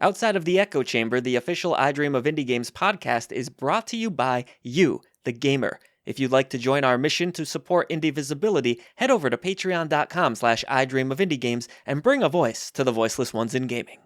Outside of the Echo Chamber, the official I Dream of Indie Games podcast is brought to you by you, the gamer. If you'd like to join our mission to support indie visibility, head over to patreon.com/idreamofindiegames and bring a voice to the voiceless ones in gaming.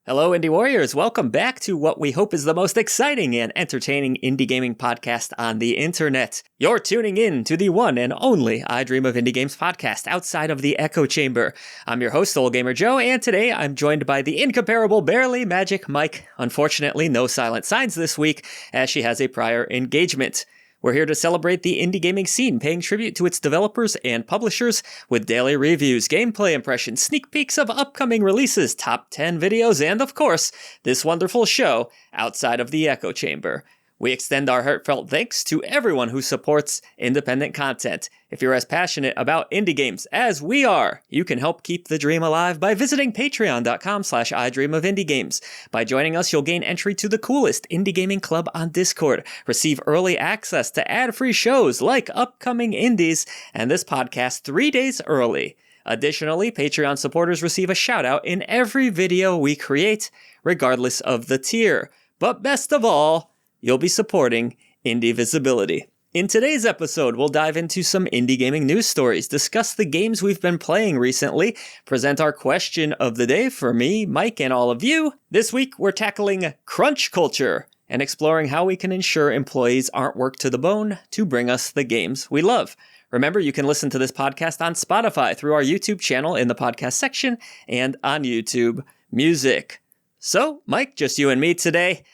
Hello, Indie Warriors. Welcome back to what we hope is the most exciting and entertaining indie gaming podcast on the internet. You're tuning in to the one and only I Dream of Indie Games podcast outside of the Echo Chamber. I'm your host, Old Gamer Joe, and today I'm joined by the incomparable Barely Magic Mike. Unfortunately, no silent signs this week, as she has a prior engagement. We're here to celebrate the indie gaming scene, paying tribute to its developers and publishers with daily reviews, gameplay impressions, sneak peeks of upcoming releases, top 10 videos, and of course, this wonderful show outside of the Echo Chamber. We extend our heartfelt thanks to everyone who supports independent content. If you're as passionate about indie games as we are, you can help keep the dream alive by visiting patreon.com/idreamofindiegames. By joining us, you'll gain entry to the coolest indie gaming club on Discord, receive early access to ad-free shows like Upcoming Indies, and this podcast 3 days early. Additionally, Patreon supporters receive a shout-out in every video we create, regardless of the tier. But best of all, you'll be supporting indie visibility. In today's episode, we'll dive into some indie gaming news stories, discuss the games we've been playing recently, present our question of the day for me, Mike, and all of you. This week, we're tackling crunch culture and exploring how we can ensure employees aren't worked to the bone to bring us the games we love. Remember, you can listen to this podcast on Spotify through our YouTube channel in the podcast section and on YouTube Music. So, Mike, just you and me today.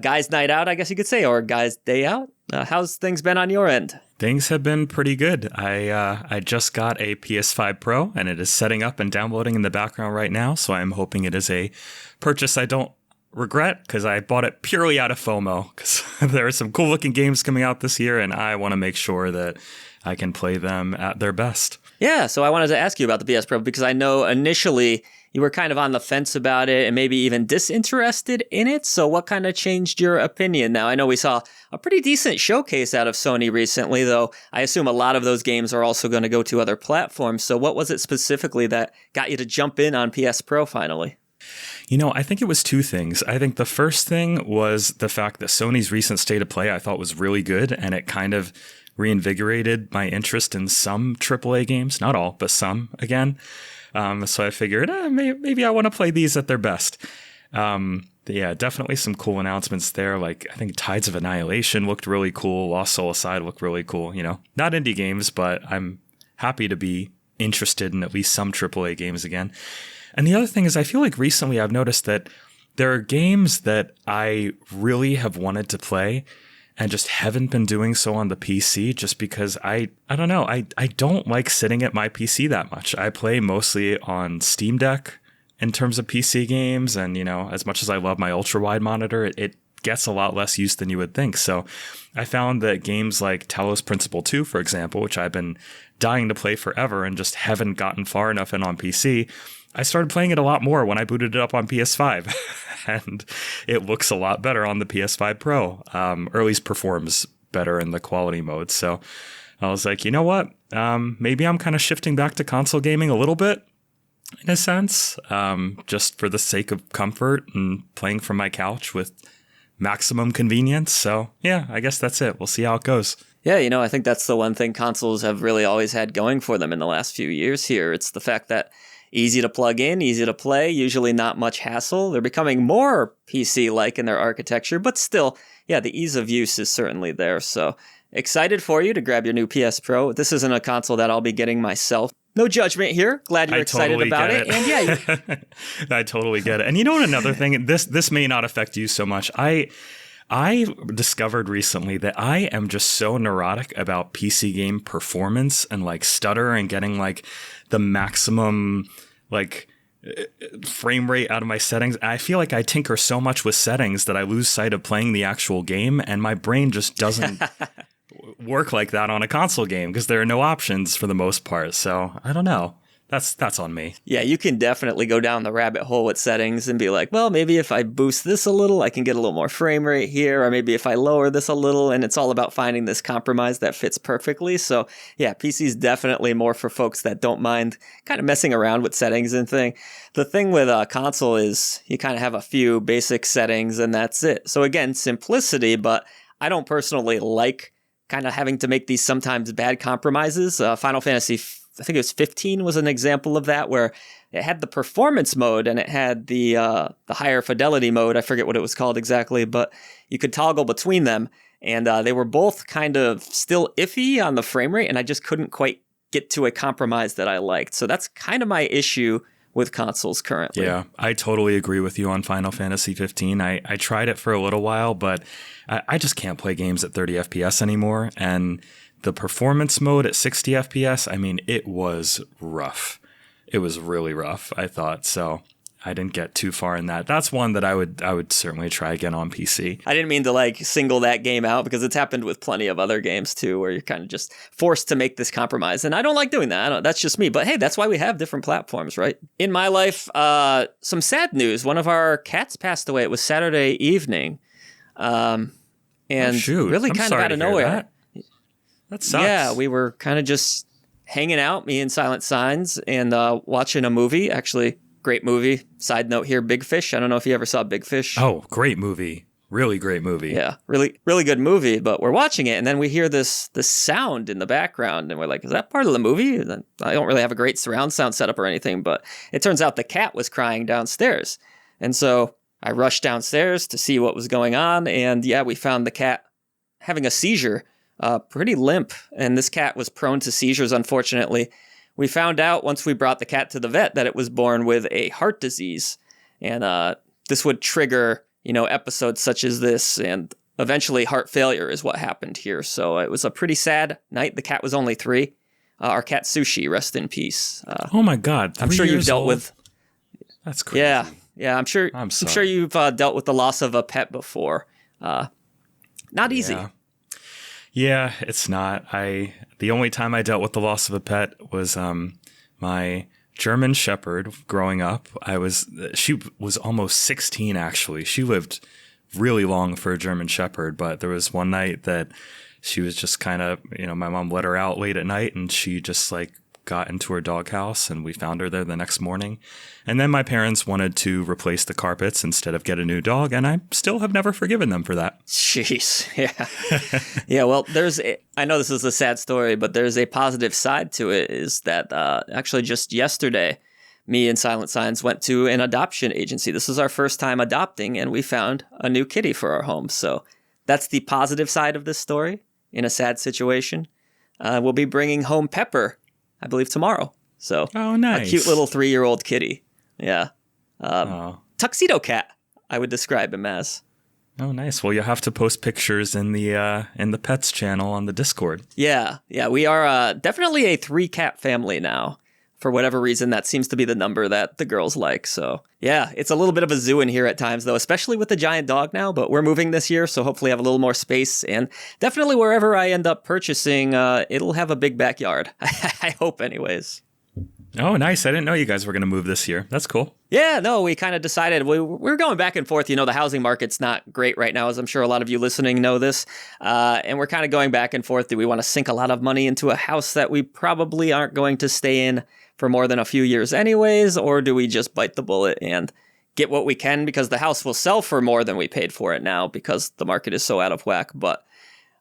Guys' night out, I guess you could say, or guys' day out. How's things been on your end? Things have been pretty good. I just got a PS5 Pro, and it is setting up and downloading in the background right now, so I'm hoping it is a purchase I don't regret, because I bought it purely out of FOMO, because there are some cool-looking games coming out this year, and I want to make sure that I can play them at their best. Yeah, so I wanted to ask you about the PS Pro, because I know initially you were kind of on the fence about it and maybe even disinterested in it. So what kind of changed your opinion now? I know we saw a pretty decent showcase out of Sony recently, though I assume a lot of those games are also going to go to other platforms. So what was it specifically that got you to jump in on PS Pro finally? You know, I think it was two things. I think the first thing was the fact that Sony's recent State of Play I thought was really good, and it kind of reinvigorated my interest in some AAA games. Not all, but some again. So I figured maybe I want to play these at their best. Yeah, definitely some cool announcements there. Like, I think Tides of Annihilation looked really cool. Lost Soul Aside looked really cool. You know, not indie games, but I'm happy to be interested in at least some AAA games again. And the other thing is I feel like recently I've noticed that there are games that I really have wanted to play and just haven't been doing so on the PC just because I don't know, I don't like sitting at my PC that much. I play mostly on Steam Deck in terms of PC games, and you know, as much as I love my ultra-wide monitor, it gets a lot less use than you would think. So I found that games like Talos Principle 2, for example, which I've been dying to play forever and just haven't gotten far enough in on PC, I started playing it a lot more when I booted it up on PS5, and it looks a lot better on the PS5 Pro. Or at least performs better in the quality mode. So I was like, you know what? Maybe I'm kind of shifting back to console gaming a little bit, in a sense, just for the sake of comfort and playing from my couch with maximum convenience. So yeah, I guess that's it. We'll see how it goes. Yeah, you know, I think that's the one thing consoles have really always had going for them in the last few years here. It's the fact that easy to plug in, easy to play, usually not much hassle. They're becoming more PC-like in their architecture, but still, yeah, the ease of use is certainly there. So excited for you to grab your new PS Pro. This isn't a console that I'll be getting myself. No judgment here. Glad you're excited about it. And yeah, I totally get it. And you know what? Another thing, this may not affect you so much. I I discovered recently that I am just so neurotic about PC game performance and like stutter and getting like the maximum like frame rate out of my settings. I feel like I tinker so much with settings that I lose sight of playing the actual game, and my brain just doesn't work like that on a console game because there are no options for the most part. So I don't know. That's on me. Yeah, you can definitely go down the rabbit hole with settings and be like, well, maybe if I boost this a little, I can get a little more frame rate here, or maybe if I lower this a little, and it's all about finding this compromise that fits perfectly. So yeah, PC is definitely more for folks that don't mind kind of messing around with settings and thing. The thing with a console is you kind of have a few basic settings and that's it. So again, simplicity, but I don't personally like kind of having to make these sometimes bad compromises. Final Fantasy I think it was 15 was an example of that, where it had the performance mode and it had the higher fidelity mode. I forget what it was called exactly, but you could toggle between them, and they were both kind of still iffy on the frame rate, and I just couldn't quite get to a compromise that I liked. So that's kind of my issue with consoles currently. Yeah, I totally agree with you on Final Fantasy 15. I tried it for a little while, but I just can't play games at 30 FPS anymore, and the performance mode at 60 FPS, I mean, it was rough. It was really rough, I thought. So I didn't get too far in that. That's one that I would certainly try again on PC. I didn't mean to like single that game out because it's happened with plenty of other games too, where you're kind of just forced to make this compromise. And I don't like doing that. That's just me. But hey, that's why we have different platforms, right? In my life, some sad news. One of our cats passed away. It was Saturday evening. And really kind of out of nowhere. That sucks. Yeah, we were kind of just hanging out, me and Silent Signs, and watching a movie. Actually, great movie. Side note here, Big Fish. I don't know if you ever saw Big Fish. Oh, great movie. Really great movie. Yeah, really, really good movie. But we're watching it, and then we hear this sound in the background, and we're like, is that part of the movie? And I don't really have a great surround sound setup or anything, but it turns out the cat was crying downstairs. And so I rushed downstairs to see what was going on, and yeah, we found the cat having a seizure. Pretty limp, and this cat was prone to seizures, unfortunately. We found out once we brought the cat to the vet that it was born with a heart disease, and this would trigger, episodes such as this, and eventually heart failure is what happened here. So it was a pretty sad night. The cat was only 3. Our cat Sushi, rest in peace. Oh my God! I'm sure you've dealt with. That's crazy. Yeah. I'm sure you've dealt with the loss of a pet before. Not easy. Yeah, it's not. The only time I dealt with the loss of a pet was my German Shepherd growing up. She was almost 16 actually. She lived really long for a German Shepherd, but there was one night that she was just kind of, my mom let her out late at night and she just like got into her doghouse, and we found her there the next morning. And then my parents wanted to replace the carpets instead of get a new dog, and I still have never forgiven them for that. Jeez, yeah. Yeah, well, I know this is a sad story, but there's a positive side to it, is that actually just yesterday, me and Silent Signs went to an adoption agency. This is our first time adopting, and we found a new kitty for our home. So that's the positive side of this story in a sad situation. We'll be bringing home Pepper, I believe, tomorrow. So, oh, nice. A cute little 3-year-old kitty. Yeah. Tuxedo cat, I would describe him as. Oh, nice. Well, you'll have to post pictures in the pets channel on the Discord. Yeah. We are definitely a 3-cat family now. For whatever reason, that seems to be the number that the girls like. So, yeah, it's a little bit of a zoo in here at times, though, especially with the giant dog now. But we're moving this year, so hopefully have a little more space. And definitely wherever I end up purchasing, it'll have a big backyard. I hope, anyways. Oh, nice. I didn't know you guys were going to move this year. That's cool. Yeah, no, we kind of decided we're going back and forth. The housing market's not great right now, as I'm sure a lot of you listening know this. And we're kind of going back and forth. Do we want to sink a lot of money into a house that we probably aren't going to stay in for more than a few years anyways? Or do we just bite the bullet and get what we can? Because the house will sell for more than we paid for it now because the market is so out of whack. But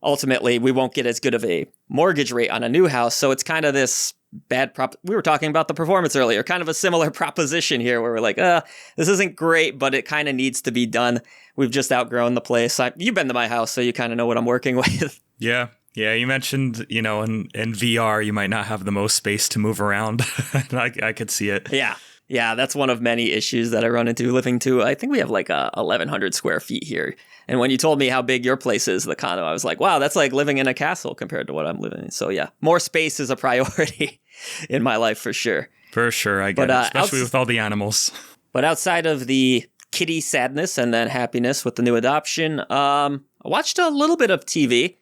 ultimately, we won't get as good of a mortgage rate on a new house. So it's kind of this bad we were talking about the performance earlier, kind of a similar proposition here where we're like, this isn't great, but it kind of needs to be done. We've just outgrown the place. You've been to my house, so you kind of know what I'm working with. Yeah. You mentioned, in VR, you might not have the most space to move around. I could see it. Yeah, that's one of many issues that I run into living to. I think we have like 1,100 square feet here. And when you told me how big your place is, the condo, I was like, wow, that's like living in a castle compared to what I'm living in. So yeah, more space is a priority in my life for sure. For sure, I get it, especially with all the animals. But outside of the kitty sadness and then happiness with the new adoption, I watched a little bit of TV.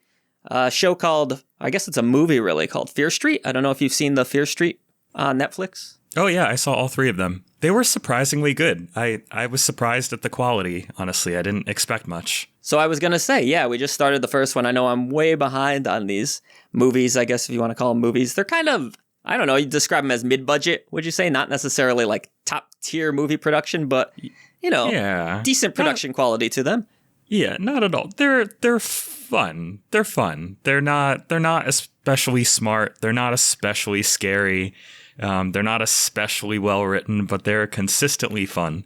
A show called, I guess it's a movie really, called Fear Street. I don't know if you've seen the Fear Street on Netflix. Oh yeah, I saw all 3 of them. They were surprisingly good. I was surprised at the quality, honestly. I didn't expect much. So I was going to say, yeah, we just started the first one. I know I'm way behind on these movies, I guess if you want to call them movies. They're kind of, I don't know, you describe them as mid-budget, would you say? Not necessarily like top-tier movie production, but, you know, decent production quality to them. Yeah, not at all. They're fun. They're fun. They're not especially smart. They're not especially scary. They're not especially well written, but they're consistently fun.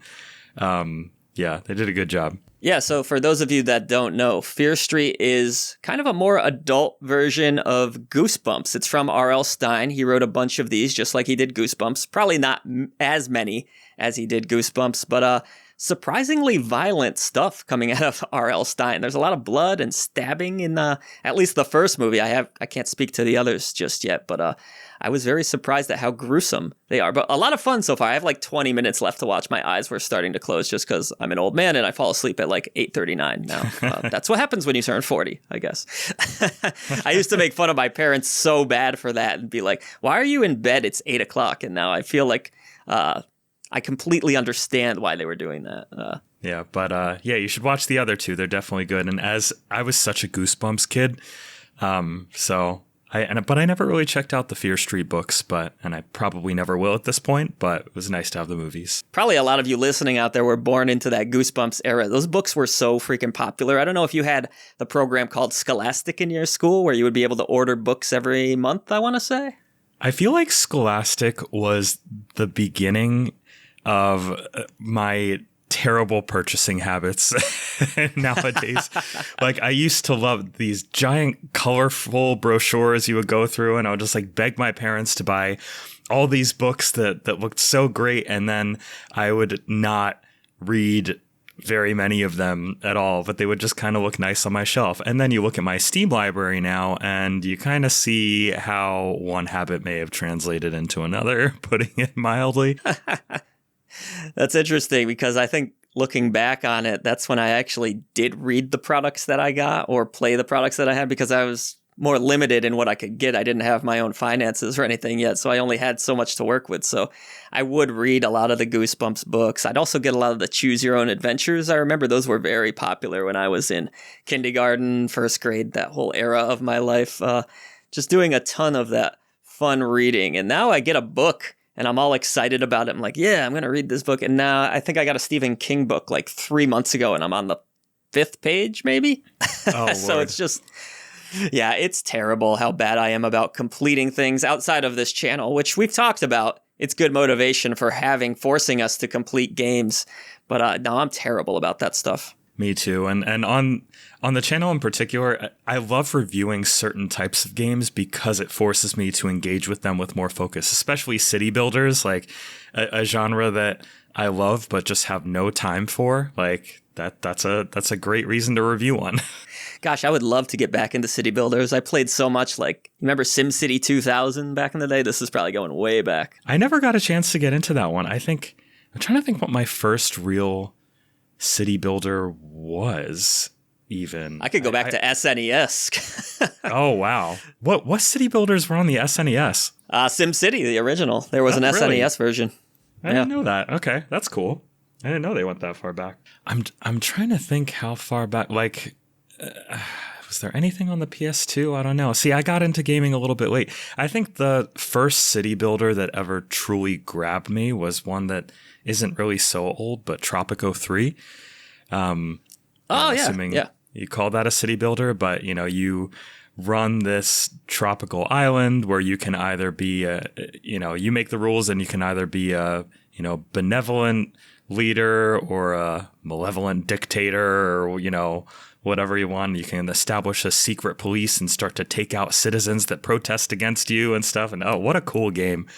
Yeah, they did a good job. Yeah, so for those of you that don't know, Fear Street is kind of a more adult version of Goosebumps. It's from R.L. Stine. He wrote a bunch of these just like he did Goosebumps. Probably not as many as he did Goosebumps, but surprisingly violent stuff coming out of R.L. Stine. There's a lot of blood and stabbing in at least the first movie. I can't speak to the others just yet, but I was very surprised at how gruesome they are. But a lot of fun so far. I have like 20 minutes left to watch. My eyes were starting to close just because I'm an old man and I fall asleep at like 8:39 now. That's what happens when you turn 40, I guess. I used to make fun of my parents so bad for that and be like, why are you in bed? It's 8 o'clock. And now I feel like I completely understand why they were doing that. Yeah, but you should watch the other 2. They're definitely good. And as I was such a Goosebumps kid, but I never really checked out the Fear Street books, and I probably never will at this point, but it was nice to have the movies. Probably a lot of you listening out there were born into that Goosebumps era. Those books were so freaking popular. I don't know if you had the program called Scholastic in your school where you would be able to order books every month, I want to say. I feel like Scholastic was the beginning of my terrible purchasing habits nowadays. Like I used to love these giant colorful brochures you would go through, and I would just like beg my parents to buy all these books that looked so great, and then I would not read very many of them at all, but they would just kind of look nice on my shelf. And then you look at my Steam library now and you kind of see how one habit may have translated into another, putting it mildly. That's interesting because I think looking back on it, that's when I actually did read the products that I got or play the products that I had because I was more limited in what I could get. I didn't have my own finances or anything yet, so I only had so much to work with. So I would read a lot of the Goosebumps books. I'd also get a lot of the Choose Your Own Adventures. I remember those were very popular when I was in kindergarten, first grade, that whole era of my life. Just doing a ton of that fun reading. And now I get a book and I'm all excited about it. I'm like, yeah, I'm going to read this book. And now I think I got a Stephen King book like 3 months ago and I'm on the 5th page maybe. Oh, so Lord. It's just... yeah, it's terrible how bad I am about completing things outside of this channel, which we've talked about. It's good motivation for forcing us to complete games. But no, I'm terrible about that stuff. Me too. And on the channel in particular, I love reviewing certain types of games because it forces me to engage with them with more focus, especially city builders, like a genre that I love but just have no time for. Like that's a great reason to review one. Gosh, I would love to get back into city builders. I played so much, like, you remember SimCity 2000 back in the day? This is probably going way back. I never got a chance to get into that one. I'm trying to think what my first real city builder was even. I could go back to SNES. Oh, wow. What city builders were on the SNES? SimCity, the original. There was an really? SNES version. I didn't know that. Okay, that's cool. I didn't know they went that far back. I'm trying to think how far back, like... was there anything on the PS2? I don't know. See, I got into gaming a little bit late. I think the first city builder that ever truly grabbed me was one that isn't really so old, but Tropico 3. Assuming you call that a city builder, but you run this tropical island where you can either be you make the rules and you can either be a benevolent leader or a malevolent dictator or whatever you want. You can establish a secret police and start to take out citizens that protest against you and stuff. And oh, what a cool game.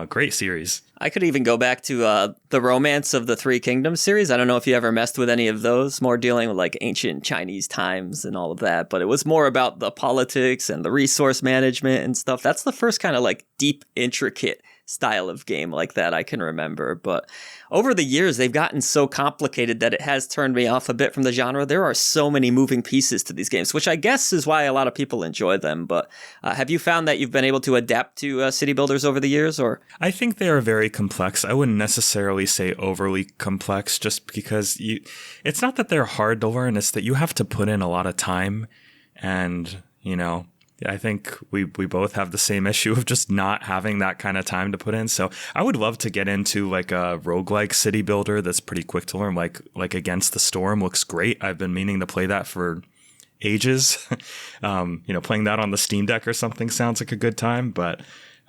Great series. I could even go back to the Romance of the Three Kingdoms series. I don't know if you ever messed with any of those, more dealing with like ancient Chinese times and all of that, but it was more about the politics and the resource management and stuff. That's the first kind of like deep, intricate style of game like that I can remember. But over the years, they've gotten so complicated that it has turned me off a bit from the genre. There are so many moving pieces to these games, which I guess is why a lot of people enjoy them. But have you found that you've been able to adapt to city builders over the years? Or I think they are very complex. I wouldn't necessarily say overly complex, just because it's not that they're hard to learn, it's that you have to put in a lot of time. And, I think we both have the same issue of just not having that kind of time to put in. So I would love to get into like a roguelike city builder that's pretty quick to learn, like Against the Storm looks great. I've been meaning to play that for ages. Playing that on the Steam Deck or something sounds like a good time, but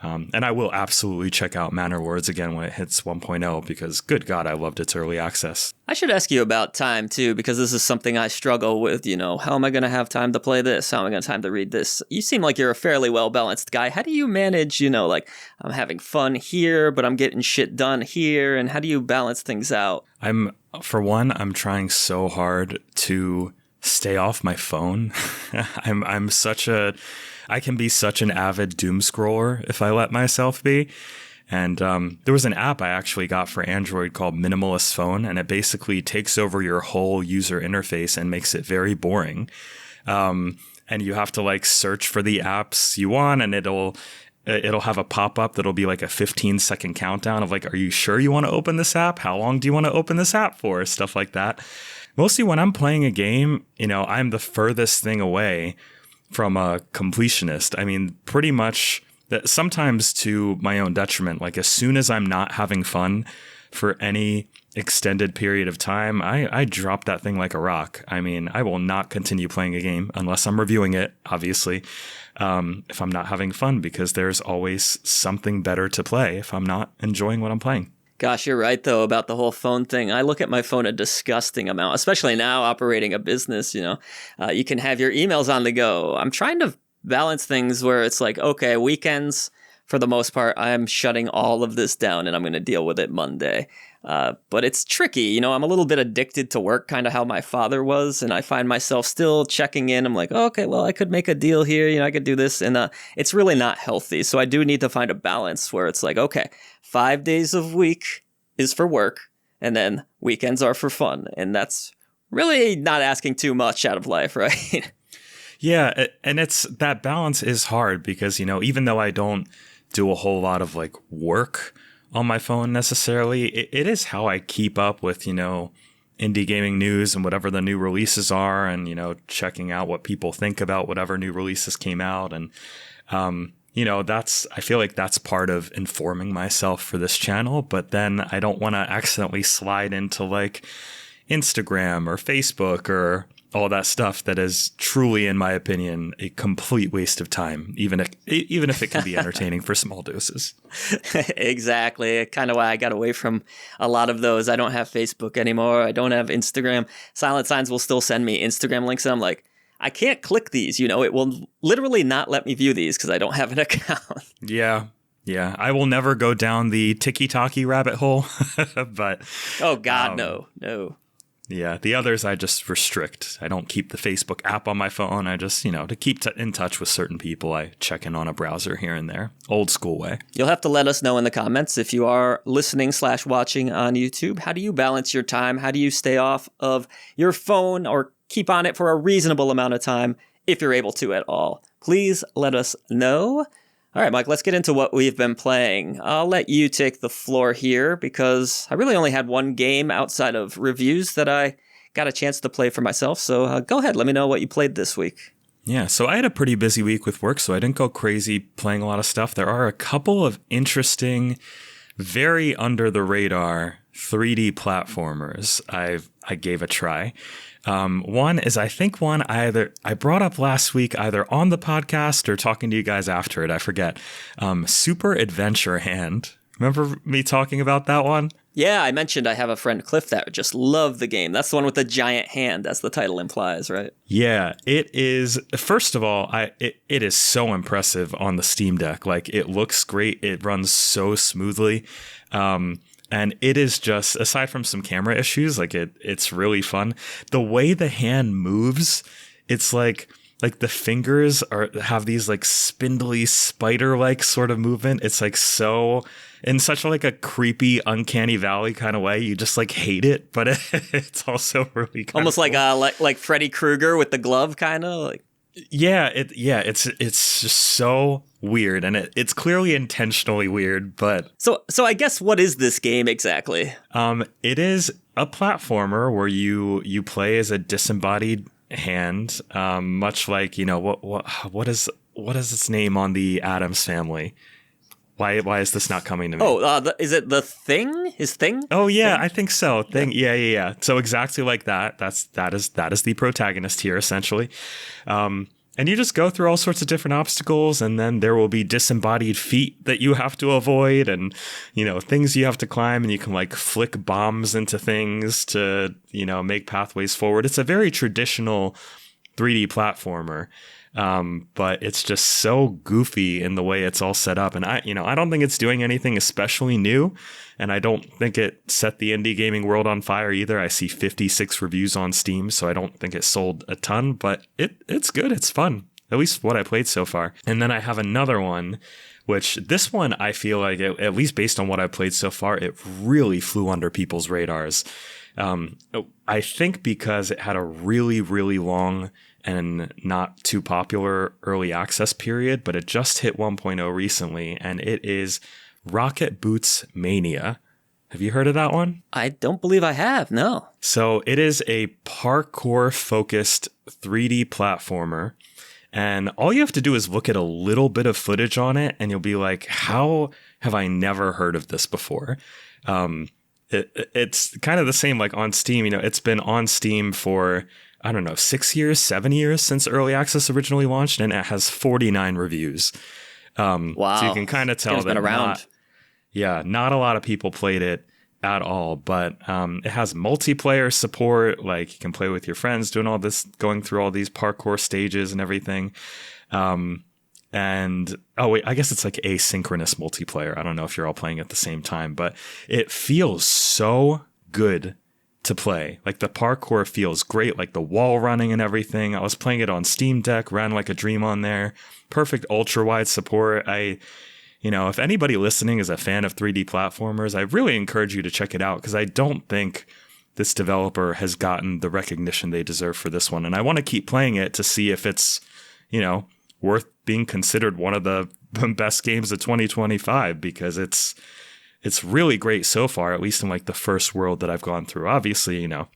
and I will absolutely check out Manor Lords again when it hits 1.0 because, good God, I loved its early access. I should ask you about time, too, because this is something I struggle with. How am I going to have time to play this? How am I going to have time to read this? You seem like you're a fairly well-balanced guy. How do you manage, like, I'm having fun here, but I'm getting shit done here, and how do you balance things out? I'm trying so hard to stay off my phone. I can be such an avid doom scroller if I let myself be. And there was an app I actually got for Android called Minimalist Phone, and it basically takes over your whole user interface and makes it very boring. And you have to like search for the apps you want, and it'll have a pop-up that'll be like a 15-second countdown of like, are you sure you want to open this app? How long do you want to open this app for? Stuff like that. Mostly when I'm playing a game, I'm the furthest thing away from a completionist. I mean, pretty much that, sometimes to my own detriment. Like as soon as I'm not having fun for any extended period of time, I drop that thing like a rock. I mean, I will not continue playing a game unless I'm reviewing it, obviously, if I'm not having fun, because there's always something better to play if I'm not enjoying what I'm playing. Gosh, you're right, though, about the whole phone thing. I look at my phone a disgusting amount, especially now operating a business, you can have your emails on the go. I'm trying to balance things where it's like, okay, weekends, for the most part, I'm shutting all of this down and I'm going to deal with it Monday. But it's tricky. I'm a little bit addicted to work, kind of how my father was. And I find myself still checking in. I'm like, oh, okay, well, I could make a deal here. I could do this. And it's really not healthy. So I do need to find a balance where it's like, okay, 5 days a week is for work. And then weekends are for fun. And that's really not asking too much out of life, right? Yeah. And that balance is hard because, even though I don't do a whole lot of like work on my phone necessarily, it is how I keep up with, indie gaming news and whatever the new releases are, and, checking out what people think about whatever new releases came out. And, I feel like that's part of informing myself for this channel, but then I don't want to accidentally slide into like Instagram or Facebook or all that stuff that is truly, in my opinion, a complete waste of time, even if it can be entertaining for small doses. Exactly. Kind of why I got away from a lot of those. I don't have Facebook anymore. I don't have Instagram. Silent Signs will still send me Instagram links, and I'm like, I can't click these. It will literally not let me view these because I don't have an account. Yeah. I will never go down the tiki-taki rabbit hole, but... Oh, God, no. Yeah, the others I just restrict. I don't keep the Facebook app on my phone. I just, to keep in touch with certain people, I check in on a browser here and there. Old school way. You'll have to let us know in the comments if you are listening/watching on YouTube. How do you balance your time? How do you stay off of your phone or keep on it for a reasonable amount of time if you're able to at all? Please let us know. All right, Mike, let's get into what we've been playing. I'll let you take the floor here because I really only had one game outside of reviews that I got a chance to play for myself. So go ahead, let me know what you played this week. Yeah, so I had a pretty busy week with work, so I didn't go crazy playing a lot of stuff. There are a couple of interesting, very under the radar 3D platformers I gave a try. One is, I think one I brought up last week, either on the podcast or talking to you guys after it, I forget. Super Adventure Hand Remember me talking about that one? Yeah, I mentioned I have a friend, Cliff, that just loved the game. That's the one with the giant hand, as the title implies, right? Yeah, it is. First of all, it is so impressive on the Steam Deck. Like, it looks great. It runs so smoothly. And it is just, aside from some camera issues, like it's really fun. The way the hand moves, it's like the fingers have these like spindly spider-like sort of movement. It's like so in such like a creepy, uncanny valley kind of way. You just like hate it, but it's also really kind almost of cool. like Freddy Krueger with the glove, kind of like. Yeah, it's just so weird, and it's clearly intentionally weird. But So I guess what is this game exactly? it is a platformer where you play as a disembodied hand, much like, you know, what is its name on the Addams Family? Why is this not coming to me? Oh, is it the Thing? His Thing? Oh yeah, Thing? I think so. Yeah. So exactly like that. That is the protagonist here essentially. And you just go through all sorts of different obstacles, and then there will be disembodied feet that you have to avoid, and, you know, things you have to climb, and you can like flick bombs into things to, you know, make pathways forward. It's a very traditional 3D platformer. But it's just so goofy in the way it's all set up. And I don't think it's doing anything especially new. And I don't think it set the indie gaming world on fire either. I see 56 reviews on Steam, so I don't think it sold a ton, but it's good. It's fun. At least what I played so far. And then I have another one, which this one, I feel like, at least based on what I played so far, it really flew under people's radars. I think because it had a really, really long and not too popular early access period, but it just hit 1.0 recently, and it is Rocket Boots Mania. Have you heard of that one? I don't believe I have, no. So it is a parkour-focused 3D platformer, and all you have to do is look at a little bit of footage on it, and you'll be like, how have I never heard of this before? It's kind of the same like on Steam. You know, it's been on Steam for, I don't know, 6 years, 7 years since early access originally launched, and it has 49 reviews. Wow. So you can kind of tell that been around. not a lot of people played it at all, but it has multiplayer support. Like, you can play with your friends doing all this, going through all these parkour stages and everything. And I guess it's like asynchronous multiplayer. I don't know if you're all playing at the same time, but it feels so good to play. Like, the parkour feels great, like the wall running and everything. I was playing it on Steam Deck, ran like a dream on there. Perfect ultra wide support. If anybody listening is a fan of 3D platformers, I really encourage you to check it out, because I don't think this developer has gotten the recognition they deserve for this one. And I want to keep playing it to see if it's, worth being considered one of the best games of 2025, because it's really great so far, at least in like the first world that I've gone through. Obviously, I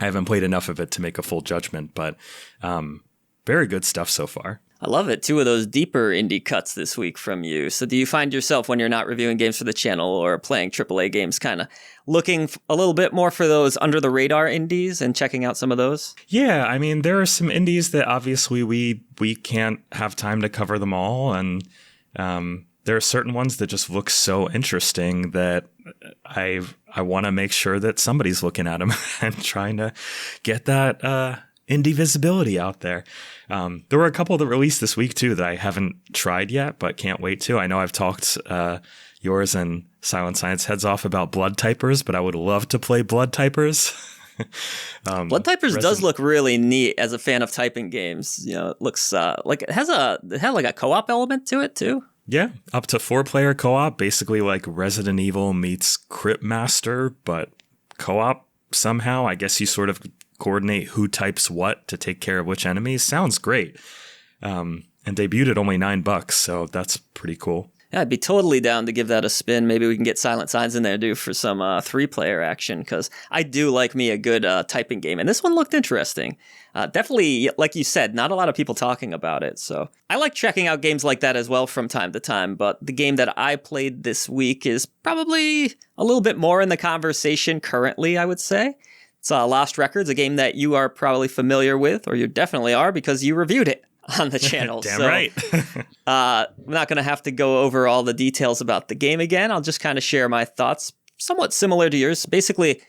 haven't played enough of it to make a full judgment, but very good stuff so far. I love it. 2 of those deeper indie cuts this week from you. So do you find yourself, when you're not reviewing games for the channel or playing AAA games, kind of looking a little bit more for those under the radar indies and checking out some of those? Yeah, I mean, there are some indies that obviously we can't have time to cover them all. And there are certain ones that just look so interesting that I want to make sure that somebody's looking at them and trying to get that indie visibility out there. There were a couple that released this week too that I haven't tried yet, but can't wait to. I know I've talked yours and Silent Science heads off about Blood Typers, but I would love to play Blood Typers. Blood Typers does look really neat as a fan of typing games. It looks like it had like a co-op element to it too. Yeah, up to 4-player co-op, basically like Resident Evil meets Crypt Master, but co-op somehow. I guess you sort of coordinate who types what to take care of which enemies. Sounds great. And debuted at only $9, so that's pretty cool. Yeah, I'd be totally down to give that a spin. Maybe we can get Silent Signs in there too for some 3-player action, because I do like me a good typing game, and this one looked interesting. Definitely, like you said, not a lot of people talking about it, so I like checking out games like that as well from time to time, but the game that I played this week is probably a little bit more in the conversation currently, I would say. It's Lost Records, a game that you are probably familiar with, or you definitely are because you reviewed it. on the channel. Damn so, right. I'm not going to have to go over all the details about the game again. I'll just kind of share my thoughts, somewhat similar to yours. Basically,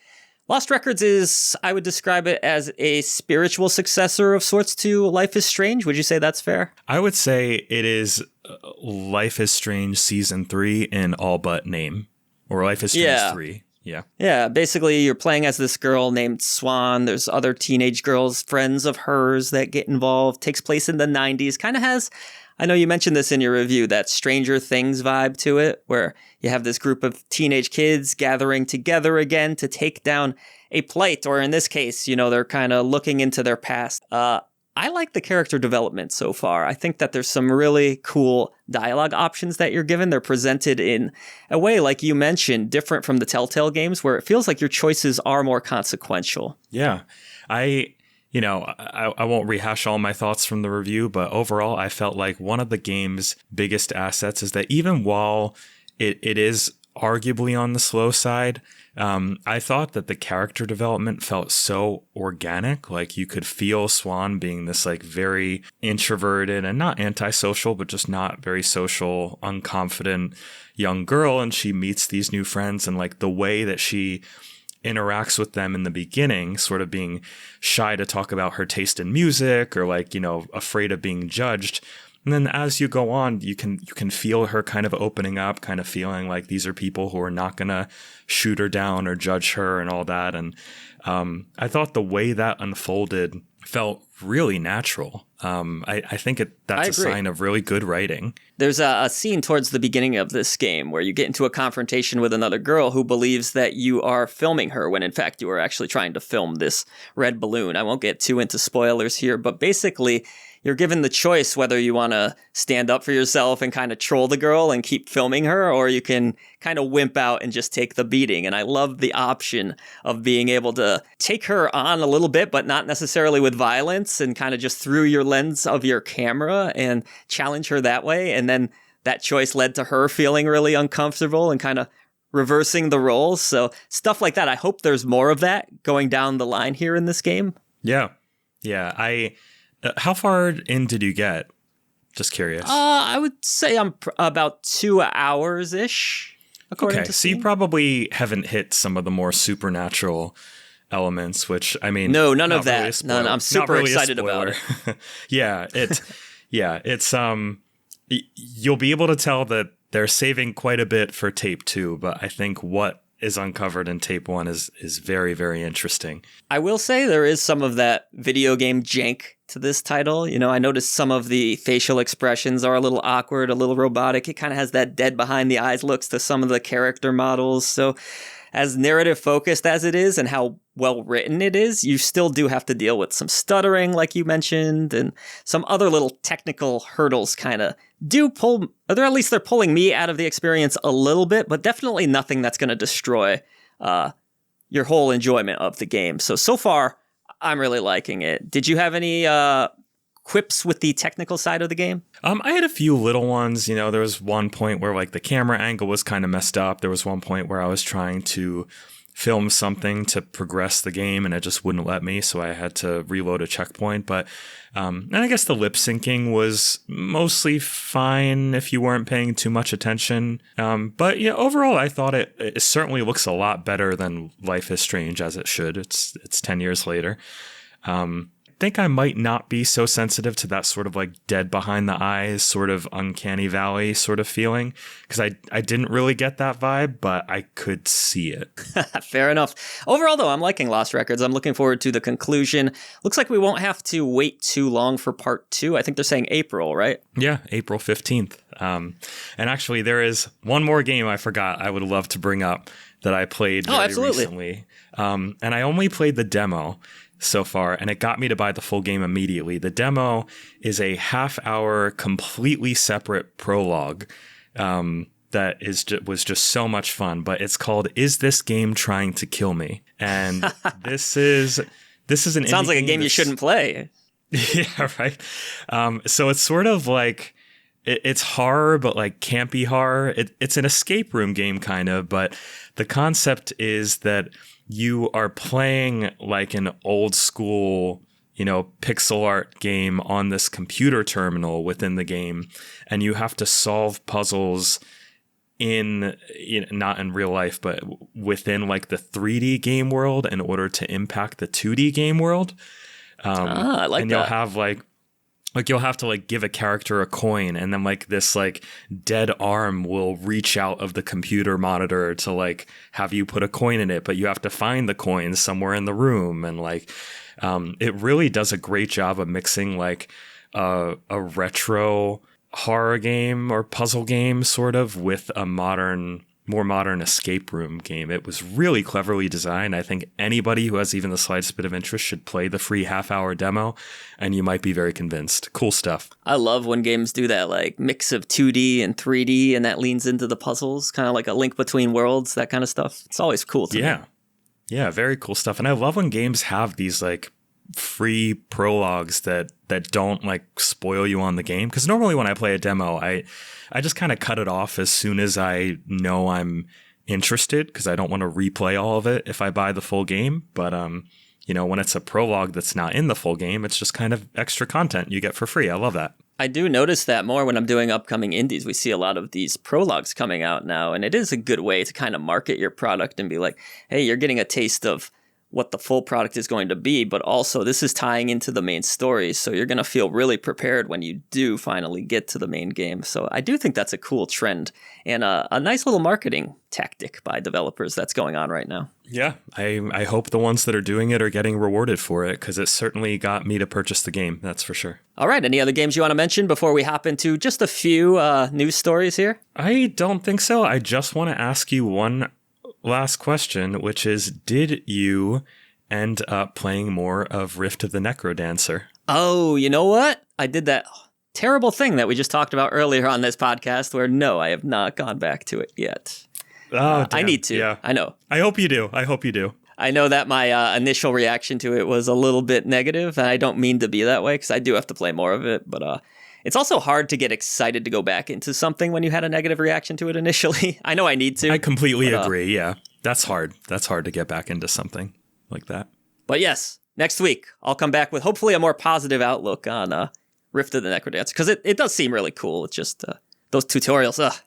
Lost Records is, I would describe it as a spiritual successor of sorts to Life is Strange. Would you say that's fair? I would say it is Life is Strange Season 3 in all but name. Or Life is Strange 3. Yeah. Yeah, basically you're playing as this girl named Swan. There's other teenage girls, friends of hers that get involved. Takes place in the 90s. Kind of has, I know you mentioned this in your review, that Stranger Things vibe to it, where you have this group of teenage kids gathering together again to take down a plight, or in this case, they're kind of looking into their past. I like the character development so far. I think that there's some really cool dialogue options that you're given. They're presented in a way, like you mentioned, different from the Telltale games, where it feels like your choices are more consequential. Yeah. I won't rehash all my thoughts from the review, but overall, I felt like one of the game's biggest assets is that even while it is arguably on the slow side, I thought that the character development felt so organic. Like you could feel Swan being this like very introverted and not antisocial, but just not very social, unconfident young girl. And she meets these new friends, and like the way that she interacts with them in the beginning, sort of being shy to talk about her taste in music, or like, afraid of being judged. And then as you go on, you can feel her kind of opening up, kind of feeling like these are people who are not going to shoot her down or judge her and all that. And I thought the way that unfolded felt really natural. I think that's a sign of really good writing. There's a scene towards the beginning of this game where you get into a confrontation with another girl who believes that you are filming her when in fact you are actually trying to film this red balloon. I won't get too into spoilers here, but basically you're given the choice whether you want to stand up for yourself and kind of troll the girl and keep filming her, or you can kind of wimp out and just take the beating. And I love the option of being able to take her on a little bit, but not necessarily with violence, and kind of just through your lens of your camera and challenge her that way. And then that choice led to her feeling really uncomfortable and kind of reversing the roles. So stuff like that. I hope there's more of that going down the line here in this game. Yeah. How far in did you get? Just curious. I would say I'm about 2 hours-ish, according to Steam. So you probably haven't hit some of the more supernatural elements, which, I mean... No, none of that. None. I'm super excited about it. It's you'll be able to tell that they're saving quite a bit for tape 2, but I think what is uncovered in tape 1 is very, very interesting. I will say there is some of that video game jank to this title. I noticed some of the facial expressions are a little awkward, a little robotic. It kind of has that dead behind the eyes looks to some of the character models. So as narrative focused as it is and how well written it is, you still do have to deal with some stuttering, like you mentioned, and some other little technical hurdles kind of do pull, or at least they're pulling me out of the experience a little bit, but definitely nothing that's going to destroy your whole enjoyment of the game. So far, I'm really liking it. Did you have any quips with the technical side of the game? I had a few little ones. There was one point where like the camera angle was kind of messed up. There was one point where I was trying to film something to progress the game and it just wouldn't let me, so I had to reload a checkpoint. But and I guess the lip syncing was mostly fine if you weren't paying too much attention. But yeah, overall, I thought it certainly looks a lot better than Life is Strange, as it should. It's 10 years later. I think I might not be so sensitive to that sort of like dead behind the eyes, sort of uncanny valley sort of feeling, because I didn't really get that vibe, but I could see it. Fair enough. Overall, though, I'm liking Lost Records. I'm looking forward to the conclusion. Looks like we won't have to wait too long for part 2. I think they're saying April, right? Yeah, April 15th. And actually, there is one more game I forgot I would love to bring up that I played very recently. And I only played the demo so far, and it got me to buy the full game immediately. The demo is a half-hour, completely separate prologue that was just so much fun. But it's called "Is This Game Trying to Kill Me?" And this is an sounds like a game you shouldn't play. Yeah, right. So it's sort of like it's horror, but like campy horror. It's an escape room game, kind of. But the concept is that you are playing like an old school pixel art game on this computer terminal within the game, and you have to solve puzzles not in real life, but within like the 3D game world in order to impact the 2D game world. I like and that. You'll have you'll have to like give a character a coin, and then like this like dead arm will reach out of the computer monitor to like have you put a coin in it, but you have to find the coins somewhere in the room. And like, it really does a great job of mixing like a retro horror game or puzzle game sort of with a more modern escape room game. It was really cleverly designed. I think anybody who has even the slightest bit of interest should play the free half-hour demo, and you might be very convinced. Cool stuff. I love when games do that like mix of 2D and 3D, and that leans into the puzzles, kind of like a link between worlds, that kind of stuff. It's always cool to me. Yeah, very cool stuff. And I love when games have these like free prologues that don't like spoil you on the game, because normally when I play a demo, I just kind of cut it off as soon as I know I'm interested, because I don't want to replay all of it if I buy the full game. But when it's a prologue that's not in the full game, it's just kind of extra content you get for free. I love that. I do notice that more when I'm doing upcoming indies. We see a lot of these prologues coming out now, and it is a good way to kind of market your product and be like, hey, you're getting a taste of what the full product is going to be, but also this is tying into the main story, so you're going to feel really prepared when you do finally get to the main game. So I do think that's a cool trend and a nice little marketing tactic by developers that's going on right now. Yeah, I hope the ones that are doing it are getting rewarded for it, because it certainly got me to purchase the game, that's for sure. All right, any other games you want to mention before we hop into just a few news stories here? I don't think so. I just want to ask you one last question, which is, did you end up playing more of Rift of the Necrodancer? Oh, you know what? I did that terrible thing that we just talked about earlier on this podcast where no, I have not gone back to it yet. Oh, I need to. Yeah. I know. I hope you do. I know that my initial reaction to it was a little bit negative, and I don't mean to be that way because I do have to play more of it, but it's also hard to get excited to go back into something when you had a negative reaction to it initially. I know I need to. I completely agree, yeah. That's hard. That's hard to get back into something like that. But yes, next week, I'll come back with hopefully a more positive outlook on Rift of the Necrodancer, because it does seem really cool. It's just those tutorials.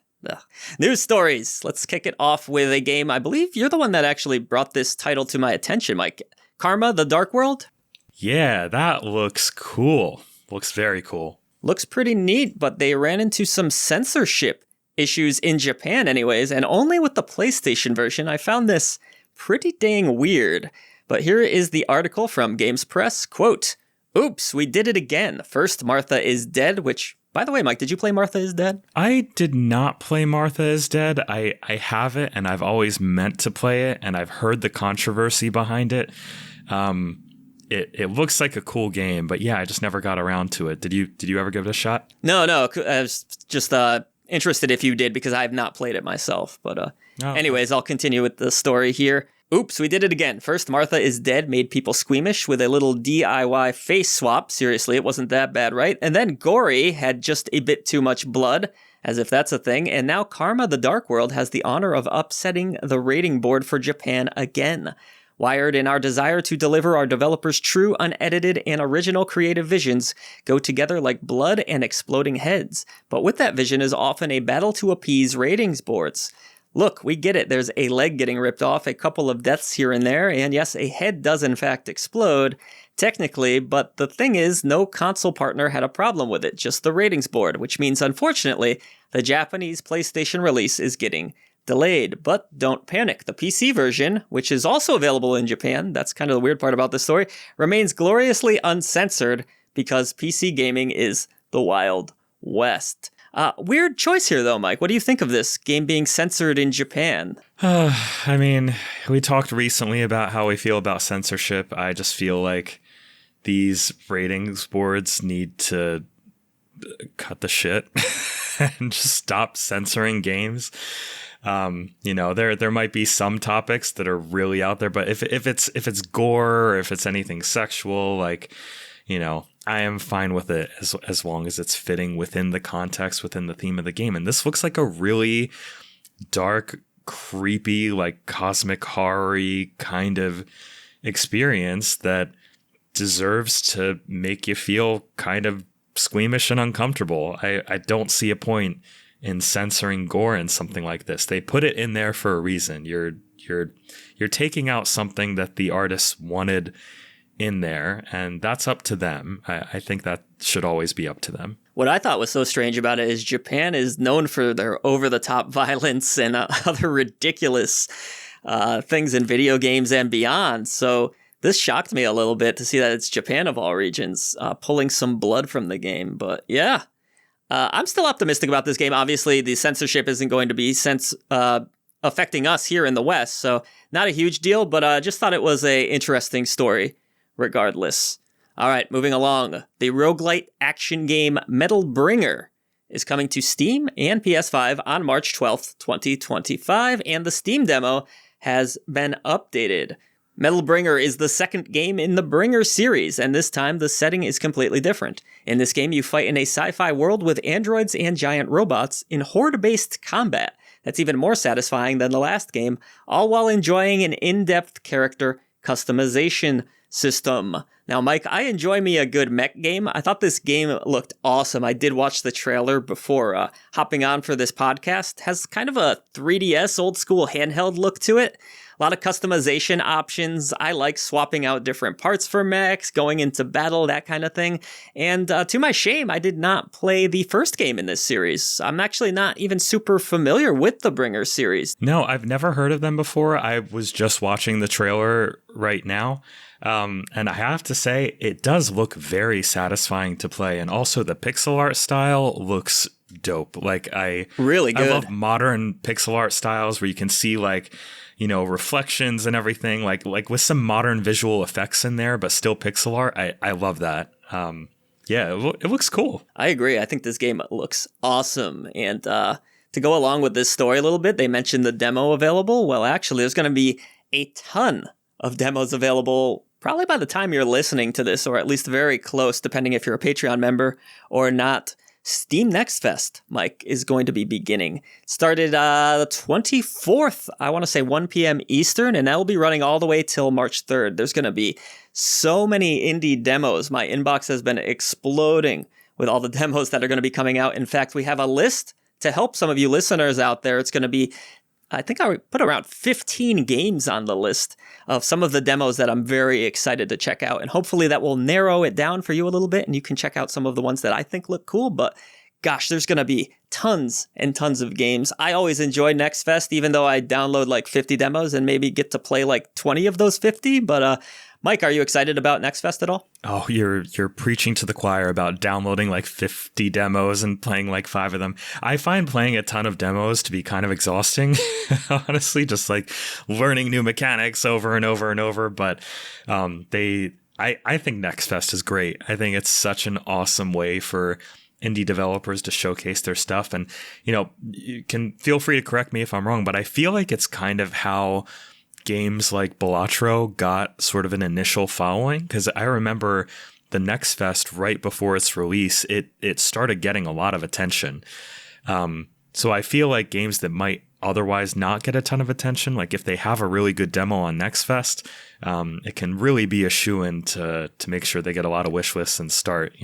News stories. Let's kick it off with a game. I believe you're the one that actually brought this title to my attention, Mike. Karma, the Dark World? Yeah, that looks cool. Looks very cool. Looks pretty neat, but they ran into some censorship issues in Japan anyways, and only with the PlayStation version. I found this pretty dang weird. But here is the article from Games Press. Quote, "Oops, we did it again. First Martha is Dead," which, by the way, Mike, did you play Martha is Dead? I did not play Martha is Dead. I have it, and I've always meant to play it, and I've heard the controversy behind it. It looks like a cool game, but yeah, I just never got around to it. Did you ever give it a shot? No. I was just interested if you did, because I have not played it myself. But anyways, I'll continue with the story here. Oops, we did it again. First Martha is Dead made people squeamish with a little DIY face swap. Seriously, it wasn't that bad, right? And then Gory had just a bit too much blood, as if that's a thing. And now Karma the Dark World has the honor of upsetting the rating board for Japan again. Wired and our desire to deliver our developers true, unedited, and original creative visions go together like blood and exploding heads. But with that vision is often a battle to appease ratings boards. Look, we get it. There's a leg getting ripped off, a couple of deaths here and there, and yes, a head does in fact explode, technically, but the thing is, no console partner had a problem with it, just the ratings board, which means, unfortunately, the Japanese PlayStation release is getting delayed. But don't panic. The PC version, which is also available in Japan, that's kind of the weird part about this story, remains gloriously uncensored because PC gaming is the Wild West. Weird choice here, though, Mike. What do you think of this game being censored in Japan? I mean, we talked recently about how we feel about censorship. I just feel like these ratings boards need to cut the shit and just stop censoring games. There might be some topics that are really out there, but if it's gore or if it's anything sexual, I am fine with it as long as it's fitting within the context, within the theme of the game. And this looks like a really dark, creepy, cosmic horror-y kind of experience that deserves to make you feel kind of squeamish and uncomfortable. I don't see a point in censoring gore in something like this. They put it in there for a reason. You're taking out something that the artists wanted in there, and that's up to them. I think that should always be up to them. What I thought was so strange about it is Japan is known for their over-the-top violence and other ridiculous things in video games and beyond. So this shocked me a little bit to see that it's Japan of all regions pulling some blood from the game. But yeah, I'm still optimistic about this game. Obviously, the censorship isn't going to be affecting us here in the West, so not a huge deal, but I just thought it was a interesting story regardless. All right, moving along. The roguelite action game Metal Bringer is coming to Steam and PS5 on March 12th, 2025, and the Steam demo has been updated. Metal Bringer is the second game in the Bringer series, and this time the setting is completely different. In this game, you fight in a sci-fi world with androids and giant robots in horde-based combat. That's even more satisfying than the last game, all while enjoying an in-depth character customization system. Now, Mike, I enjoy me a good mech game. I thought this game looked awesome. I did watch the trailer before hopping on for this podcast. Has kind of a 3DS old school handheld look to it. A lot of customization options. I like swapping out different parts for mechs, going into battle, that kind of thing. And to my shame, I did not play the first game in this series. I'm actually not even super familiar with the Bringer series. No, I've never heard of them before. I was just watching the trailer right now. And I have to say, it does look very satisfying to play. And also the pixel art style looks dope. Like really good. I love modern pixel art styles where you can see reflections and everything, like with some modern visual effects in there, but still pixel art. I love that. It looks cool. I agree. I think this game looks awesome. And to go along with this story a little bit, they mentioned the demo available. Well, actually, there's going to be a ton of demos available probably by the time you're listening to this, or at least very close, depending if you're a Patreon member or not. Steam Next Fest, Mike, is going to be beginning. Started the 24th, I want to say 1 p.m. Eastern, and that will be running all the way till March 3rd. There's going to be so many indie demos. My inbox has been exploding with all the demos that are going to be coming out. In fact, we have a list to help some of you listeners out there. It's going to be, I think I put around 15 games on the list of some of the demos that I'm very excited to check out. And hopefully that will narrow it down for you a little bit and you can check out some of the ones that I think look cool. But gosh, there's going to be tons and tons of games. I always enjoy Next Fest, even though I download like 50 demos and maybe get to play like 20 of those 50. But Mike, are you excited about Next Fest at all? Oh, you're preaching to the choir about downloading like 50 demos and playing like 5 of them. I find playing a ton of demos to be kind of exhausting, honestly, just like learning new mechanics over and over and over. But I think Next Fest is great. I think it's such an awesome way for indie developers to showcase their stuff. And, you can feel free to correct me if I'm wrong, but I feel like it's kind of how games like Balatro got sort of an initial following, because I remember the Next Fest right before its release, it started getting a lot of attention. So I feel like games that might otherwise not get a ton of attention, like if they have a really good demo on Next Fest, it can really be a shoo-in to make sure they get a lot of wish lists and start,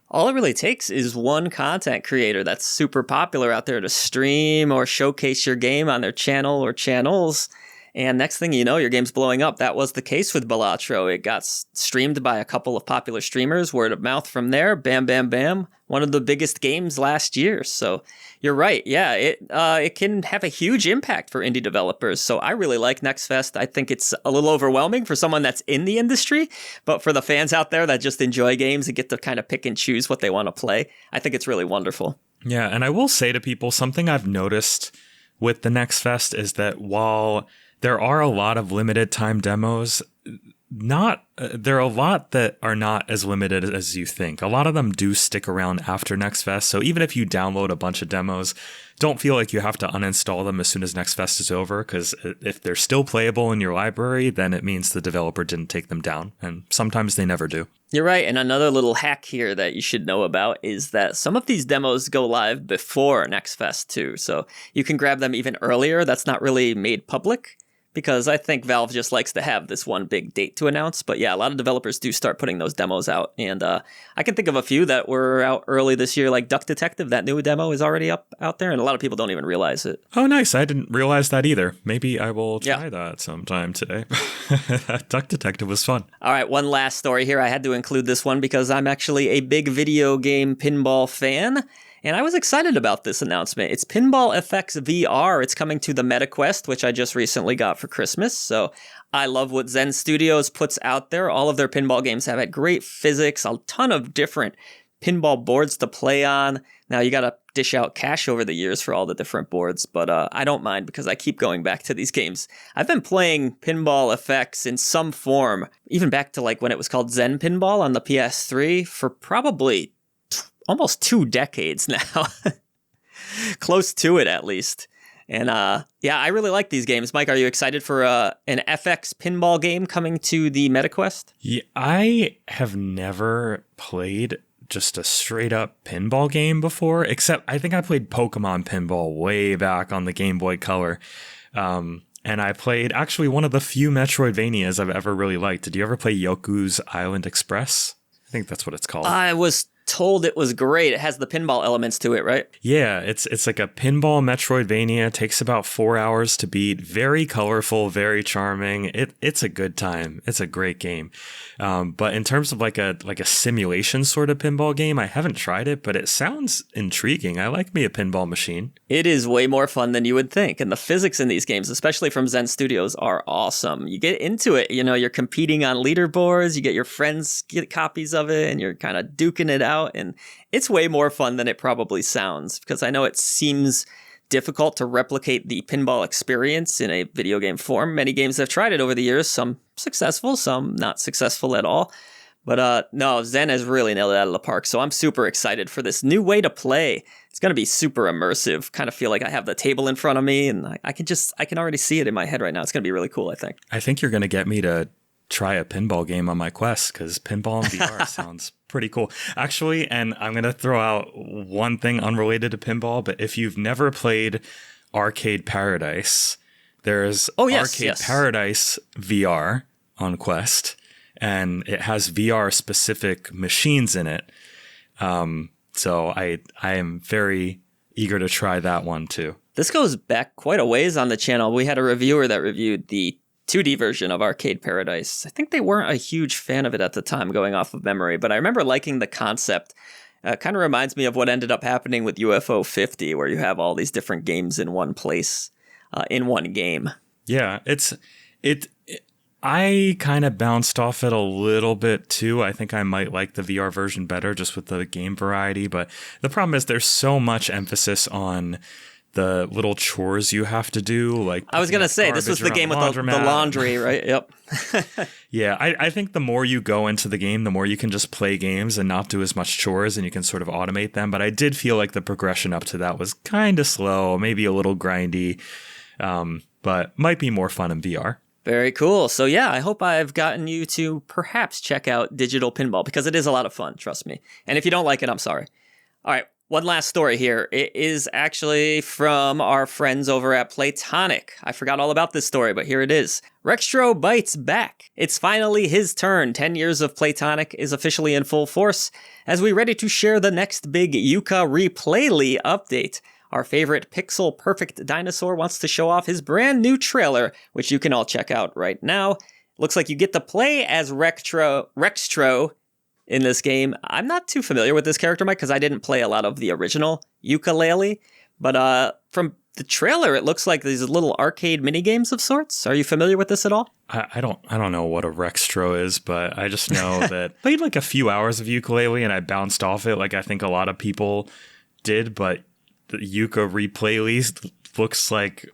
All it really takes is one content creator that's super popular out there to stream or showcase your game on their channel or channels. And next thing you know, your game's blowing up. That was the case with Balatro. It got streamed by a couple of popular streamers, word of mouth from there. Bam, bam, bam. One of the biggest games last year. So you're right. Yeah, it can have a huge impact for indie developers. So I really like Next Fest. I think it's a little overwhelming for someone that's in the industry. But for the fans out there that just enjoy games and get to kind of pick and choose what they want to play, I think it's really wonderful. Yeah, and I will say to people, something I've noticed with the Next Fest is that while there are a lot of limited time demos, there are a lot that are not as limited as you think. A lot of them do stick around after Next Fest. So even if you download a bunch of demos, don't feel like you have to uninstall them as soon as Next Fest is over, because if they're still playable in your library, then it means the developer didn't take them down. And sometimes they never do. You're right. And another little hack here that you should know about is that some of these demos go live before Next Fest too. So you can grab them even earlier. That's not really made public, because I think Valve just likes to have this one big date to announce. But yeah, a lot of developers do start putting those demos out. And I can think of a few that were out early this year, like Duck Detective. That new demo is already out there, and a lot of people don't even realize it. Oh, nice. I didn't realize that either. Maybe I will try that sometime today. Duck Detective was fun. All right, one last story here. I had to include this one because I'm actually a big video game pinball fan. And I was excited about this announcement. It's Pinball FX VR. It's coming to the MetaQuest, which I just recently got for Christmas. So I love what Zen Studios puts out there. All of their pinball games have had great physics, a ton of different pinball boards to play on. Now you got to dish out cash over the years for all the different boards, but I don't mind because I keep going back to these games. I've been playing Pinball FX in some form, even back to like when it was called Zen Pinball on the PS3 for probably almost 2 decades now. Close to it, at least. And yeah, I really like these games. Mike, are you excited for an FX pinball game coming to the MetaQuest? Yeah, I have never played just a straight up pinball game before, except I think I played Pokemon Pinball way back on the Game Boy Color. And I played actually one of the few Metroidvanias I've ever really liked. Did you ever play Yoku's Island Express? I think that's what it's called. I was told it was great. It has the pinball elements to it, right? Yeah, it's like a pinball Metroidvania. It takes about 4 hours to beat. Very colorful, very charming. It's a good time. It's a great game. But in terms of like a simulation sort of pinball game, I haven't tried it, but it sounds intriguing. I like me a pinball machine. It is way more fun than you would think. And the physics in these games, especially from Zen Studios, are awesome. You get into it, you're competing on leaderboards, you get your friends get copies of it, and you're kind of duking it out. And it's way more fun than it probably sounds, because I know it seems difficult to replicate the pinball experience in a video game form. Many games have tried it over the years, some successful, some not successful at all. But no, Zen has really nailed it out of the park. So I'm super excited for this new way to play. It's going to be super immersive. Kind of feel like I have the table in front of me, and I can already see it in my head right now. It's going to be really cool, I think. I think you're going to get me to try a pinball game on my Quest, because pinball in VR sounds pretty cool. Actually, and I'm going to throw out one thing unrelated to pinball, but if you've never played Arcade Paradise, there's Arcade Paradise VR on Quest, and it has VR specific machines in it. So I am very eager to try that one too. This goes back quite a ways on the channel. We had a reviewer that reviewed the 2D version of Arcade Paradise. I think they weren't a huge fan of it at the time, going off of memory, but I remember liking the concept. Kind of reminds me of what ended up happening with UFO 50, where you have all these different games in one place, in one game. Yeah, I kind of bounced off it a little bit too. I think I might like the VR version better just with the game variety, but the problem is there's so much emphasis on the little chores you have to do. Like, I was going to say, this was the game with the laundry, right? Yep. Yeah, I think the more you go into the game, the more you can just play games and not do as much chores, and you can sort of automate them. But I did feel like the progression up to that was kind of slow, maybe a little grindy, but might be more fun in VR. Very cool. So yeah, I hope I've gotten you to perhaps check out digital pinball, because it is a lot of fun, trust me. And if you don't like it, I'm sorry. All right. One last story here. It is actually from our friends over at Playtonic. I forgot all about this story, but here it is. Rextro bites back. It's finally his turn. 10 years of Playtonic is officially in full force as we're ready to share the next big Yuka Replayly update. Our favorite pixel perfect dinosaur wants to show off his brand new trailer, which you can all check out right now. Looks like you get to play as Rextro in this game. I'm not too familiar with this character, Mike, because I didn't play a lot of the original Yooka-Laylee, but from the trailer, it looks like these little arcade minigames of sorts. Are you familiar with this at all? I don't know what a Rextro is, but I just know that I played like a few hours of Yooka-Laylee and I bounced off it like I think a lot of people did, but the Yuka Replayly looks like,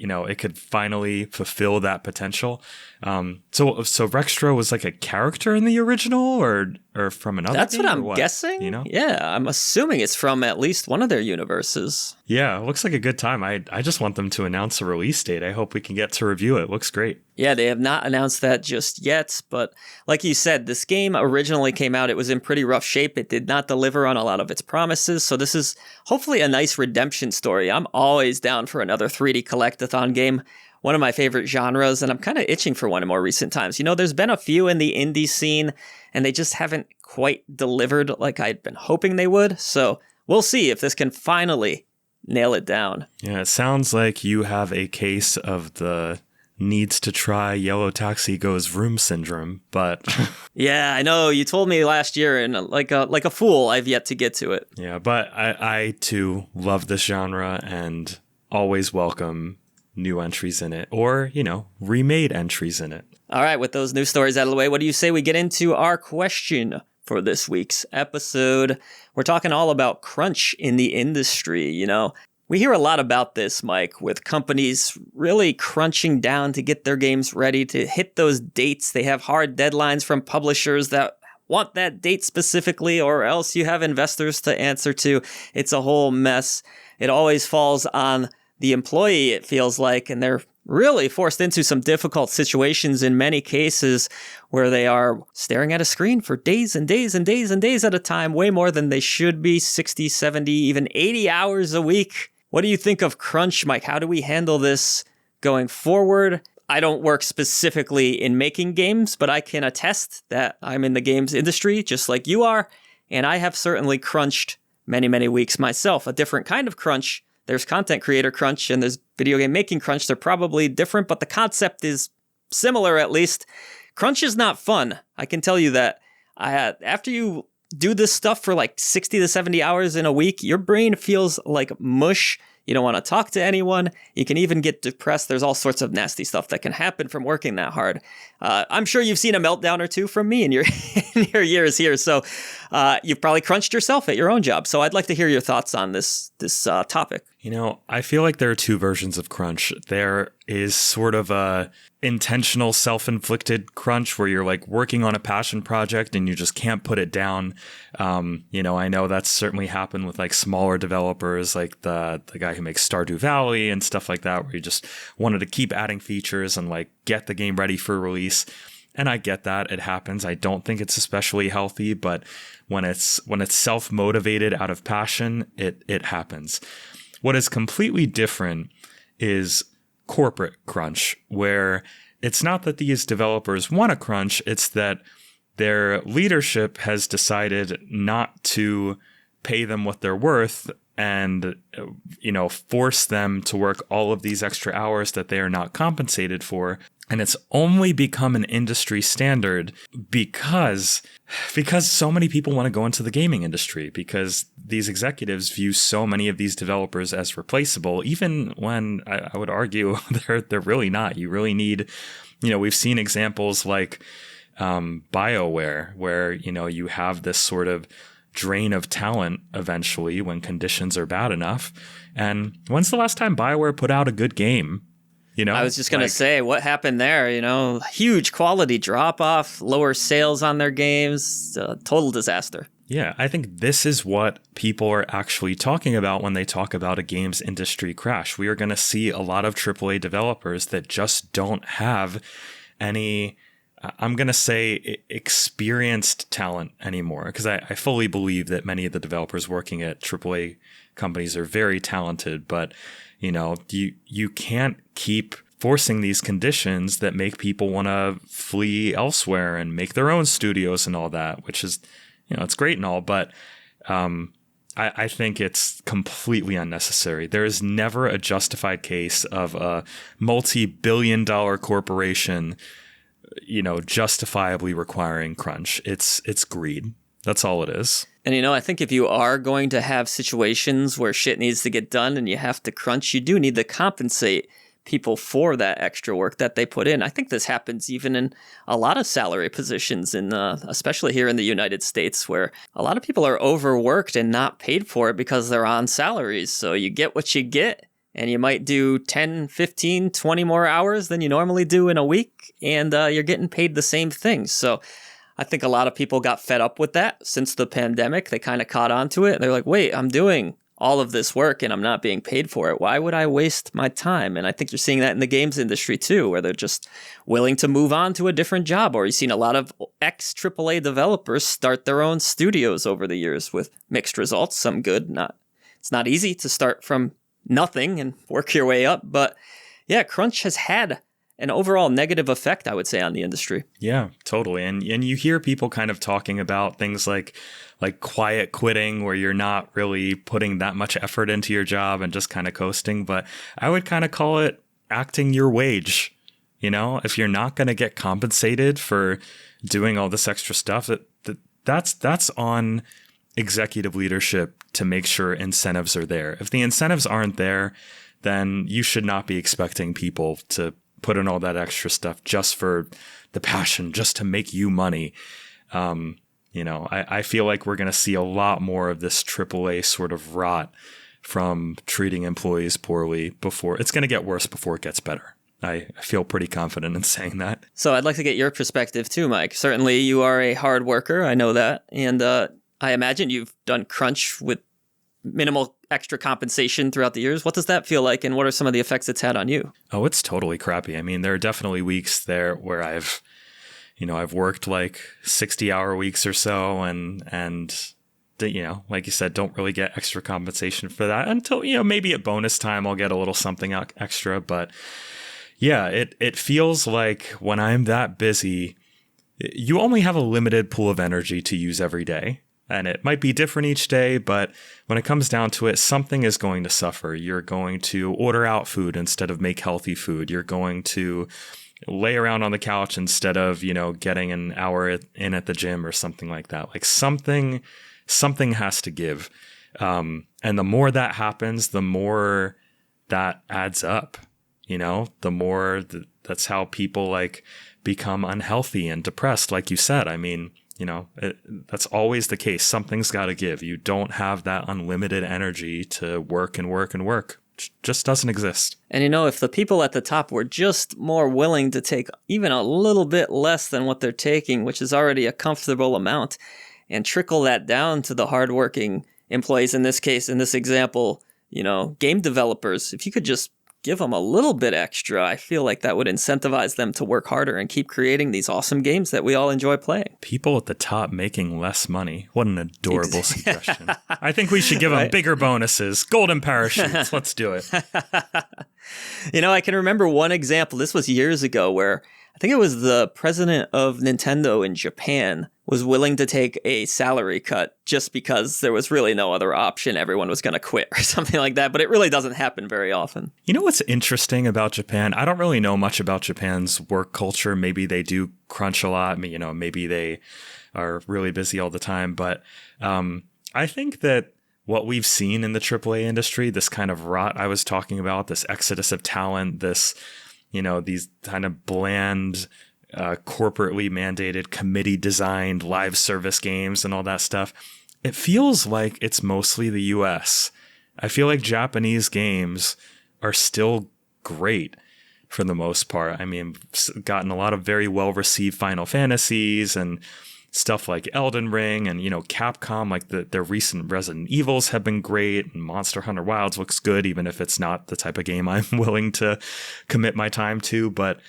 it could finally fulfill that potential. So Rextro was like a character in the original or from another That's game, what I'm guessing. Yeah, I'm assuming it's from at least one of their universes. Yeah, it looks like a good time. I just want them to announce a release date. I hope we can get to review it. It looks great. Yeah, they have not announced that just yet, but like you said, this game originally came out, it was in pretty rough shape. It did not deliver on a lot of its promises, so this is hopefully a nice redemption story. I'm always down for another 3D collectathon game. one of my favorite genres, and I'm kind of itching for one in more recent times. There's been a few in the indie scene, and they just haven't quite delivered like I'd been hoping they would. So we'll see if this can finally nail it down. Yeah, it sounds like you have a case of the needs to try Yellow Taxi Goes Vroom syndrome, but yeah, I know you told me last year, and like a fool, I've yet to get to it. Yeah, but I too love this genre and always welcome new entries in it, or remade entries in it. All right, with those news stories out of the way, what do you say we get into our question for this week's episode? We're talking all about crunch in the industry. We hear a lot about this, Mike, with companies really crunching down to get their games ready to hit those dates. They have hard deadlines from publishers that want that date specifically, or else you have investors to answer to. It's a whole mess. It always falls on the employee, it feels like, and they're really forced into some difficult situations in many cases where they are staring at a screen for days and days and days and days at a time, way more than they should be, 60, 70, even 80 hours a week. What do you think of crunch, Mike? How do we handle this going forward? I don't work specifically in making games, but I can attest that I'm in the games industry just like you are, and I have certainly crunched many, many weeks myself. A different kind of crunch. There's content creator crunch and there's video game making crunch. They're probably different, but the concept is similar at least. Crunch is not fun. I can tell you that. After you do this stuff for like 60 to 70 hours in a week, your brain feels like mush. You don't want to talk to anyone. You can even get depressed. There's all sorts of nasty stuff that can happen from working that hard. I'm sure you've seen a meltdown or two from me in your in your years here. So you've probably crunched yourself at your own job. So I'd like to hear your thoughts on this topic. I feel like there are two versions of crunch. There is sort of a intentional self-inflicted crunch where you're like working on a passion project and you just can't put it down. I know that's certainly happened with like smaller developers, like the guy who makes Stardew Valley and stuff like that, where you just wanted to keep adding features and like get the game ready for release. And I get that it happens. I don't think it's especially healthy, but when it's self-motivated out of passion, it happens. What is completely different is corporate crunch, where it's not that these developers want to crunch, it's that their leadership has decided not to pay them what they're worth and, force them to work all of these extra hours that they are not compensated for. And it's only become an industry standard because so many people want to go into the gaming industry, because these executives view so many of these developers as replaceable, even when I would argue they're really not. You really need, we've seen examples like BioWare, where, you have this sort of drain of talent eventually when conditions are bad enough. And when's the last time BioWare put out a good game? I was just going to say, what happened there? Huge quality drop off, lower sales on their games, total disaster. Yeah, I think this is what people are actually talking about when they talk about a games industry crash. We are going to see a lot of AAA developers that just don't have any, I'm going to say, experienced talent anymore. Because I fully believe that many of the developers working at AAA companies are very talented, but you can't keep forcing these conditions that make people want to flee elsewhere and make their own studios and all that, which is, it's great and all, but I think it's completely unnecessary. There is never a justified case of a multi-billion-dollar corporation, justifiably requiring crunch. It's greed. That's all it is. And, I think if you are going to have situations where shit needs to get done and you have to crunch, you do need to compensate people for that extra work that they put in. I think this happens even in a lot of salary positions, especially here in the United States, where a lot of people are overworked and not paid for it because they're on salaries. So you get what you get, and you might do 10, 15, 20 more hours than you normally do in a week, and you're getting paid the same thing. So I think a lot of people got fed up with that since the pandemic. They kind of caught on to it. They're like, wait, I'm doing all of this work and I'm not being paid for it. Why would I waste my time? And I think you're seeing that in the games industry too, where they're just willing to move on to a different job. Or you've seen a lot of ex-AAA developers start their own studios over the years with mixed results, some good. It's not easy to start from nothing and work your way up, but yeah, crunch has had an overall negative effect, I would say, on the industry. Yeah, totally. And you hear people kind of talking about things like quiet quitting, where you're not really putting that much effort into your job and just kind of coasting. But I would kind of call it acting your wage. You know, if you're not going to get compensated for doing all this extra stuff, that's on executive leadership to make sure incentives are there. If the incentives aren't there, then you should not be expecting people to put in all that extra stuff just for the passion, just to make you money. I feel like we're going to see a lot more of this AAA sort of rot from treating employees poorly before. It's going to get worse before it gets better. I feel pretty confident in saying that. So I'd like to get your perspective too, Mike. Certainly you are a hard worker. I know that. And I imagine you've done crunch with minimal extra compensation throughout the years. What does that feel like, and what are some of the effects it's had on you? Oh, it's totally crappy. I mean, there are definitely weeks there where I've worked like 60-hour weeks or so, and like you said, don't really get extra compensation for that until, maybe at bonus time I'll get a little something extra. But yeah, it feels like when I'm that busy, you only have a limited pool of energy to use every day. And it might be different each day, but when it comes down to it, something is going to suffer. You're going to order out food instead of make healthy food. You're going to lay around on the couch instead of, getting an hour in at the gym or something like that. Like something has to give. And the more that happens, the more that adds up, the more that's how people become unhealthy and depressed. Like you said, I mean, that's always the case. Something's got to give. You don't have that unlimited energy to work and work and work. It just doesn't exist. And if the people at the top were just more willing to take even a little bit less than what they're taking, which is already a comfortable amount, and trickle that down to the hardworking employees, in this case, in this example, game developers, if you could just give them a little bit extra, I feel like that would incentivize them to work harder and keep creating these awesome games that we all enjoy playing. People at the top making less money. What an adorable suggestion. I think we should give them bigger bonuses, golden parachutes. Let's do it. I can remember one example. This was years ago where I think it was the president of Nintendo in Japan was willing to take a salary cut just because there was really no other option. Everyone was going to quit or something like that. But it really doesn't happen very often. You know what's interesting about Japan? I don't really know much about Japan's work culture. Maybe they do crunch a lot. Maybe they are really busy all the time. But I think that what we've seen in the AAA industry, this kind of rot I was talking about, this exodus of talent, this, these kind of bland, corporately mandated, committee designed live service games and all that stuff. It feels like it's mostly the US. I feel like Japanese games are still great for the most part. I mean, gotten a lot of very well received Final Fantasies and stuff like Elden Ring, and Capcom, like their recent Resident Evils have been great, and Monster Hunter Wilds looks good, even if it's not the type of game I'm willing to commit my time to. But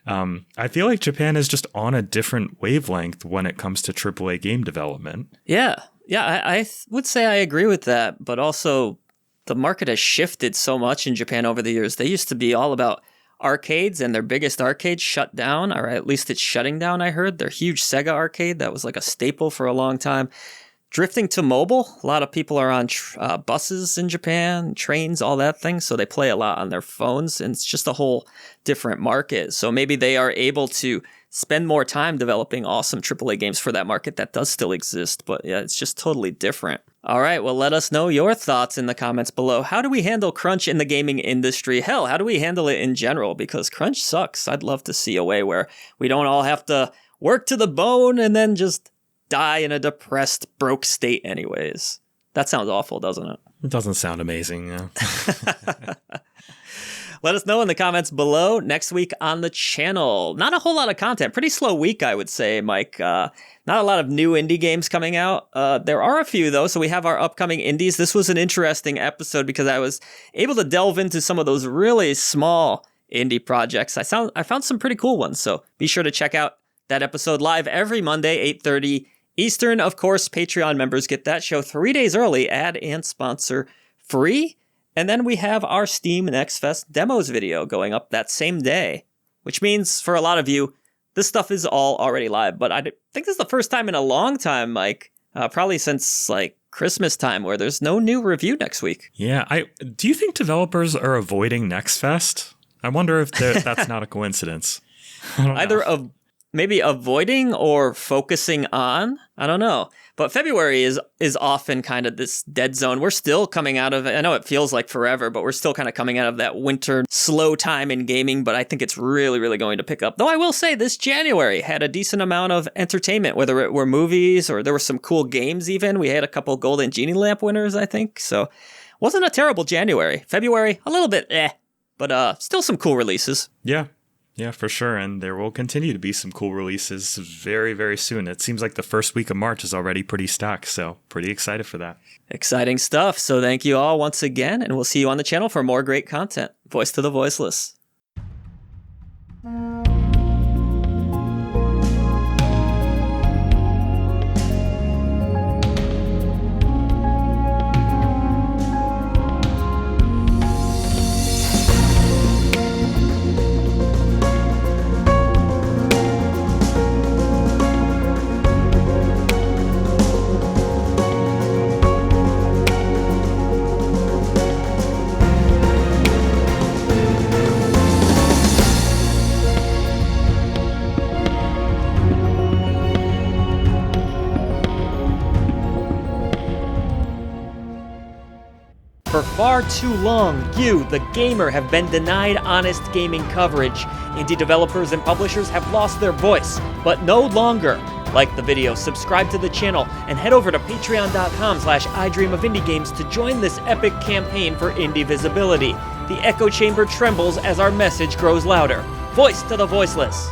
I feel like Japan is just on a different wavelength when it comes to AAA game development. Yeah, I would say I agree with that, but also the market has shifted so much in Japan over the years. They used to be all about arcades, and their biggest arcade shut down, or at least it's shutting down, I heard. Their huge Sega arcade that was like a staple for a long time. Drifting to mobile, a lot of people are on buses in Japan, trains, all that thing, so they play a lot on their phones, and it's just a whole different market. So maybe they are able to spend more time developing awesome AAA games for that market that does still exist, but yeah, it's just totally different. All right, well, let us know your thoughts in the comments below. How do we handle crunch in the gaming industry? Hell, how do we handle it in general? Because crunch sucks. I'd love to see a way where we don't all have to work to the bone and then just die in a depressed, broke state anyways. That sounds awful, doesn't it? It doesn't sound amazing. Yeah. Let us know in the comments below. Next week on the channel, not a whole lot of content. Pretty slow week, I would say, Mike. Not a lot of new indie games coming out. There are a few, though, so we have our upcoming indies. This was an interesting episode because I was able to delve into some of those really small indie projects. I found some pretty cool ones, so be sure to check out that episode live every Monday, 8:30 Eastern. Of course, Patreon members get that show 3 days early, ad and sponsor free. And then we have our Steam Next Fest demos video going up that same day, which means for a lot of you, this stuff is all already live. But I think this is the first time in a long time, Mike, probably since like Christmas time, where there's no new review next week. Yeah, do you think developers are avoiding Next Fest? I wonder if that's not a coincidence. Either maybe avoiding or focusing on. I don't know. But February is often kind of this dead zone. We're still coming out of it. I know it feels like forever, but we're still kind of coming out of that winter slow time in gaming. But I think it's really, really going to pick up. Though I will say this January had a decent amount of entertainment, whether it were movies or there were some cool games even. We had a couple Golden Genie Lamp winners, I think. So wasn't a terrible January. February, a little bit but still some cool releases. Yeah, for sure. And there will continue to be some cool releases very, very soon. It seems like the first week of March is already pretty stacked, so pretty excited for that. Exciting stuff. So thank you all once again, and we'll see you on the channel for more great content. Voice to the voiceless. For far too long, you, the gamer, have been denied honest gaming coverage. Indie developers and publishers have lost their voice, but no longer. Like the video, subscribe to the channel, and head over to patreon.com/idreamofindiegames to join this epic campaign for indie visibility. The echo chamber trembles as our message grows louder. Voice to the voiceless.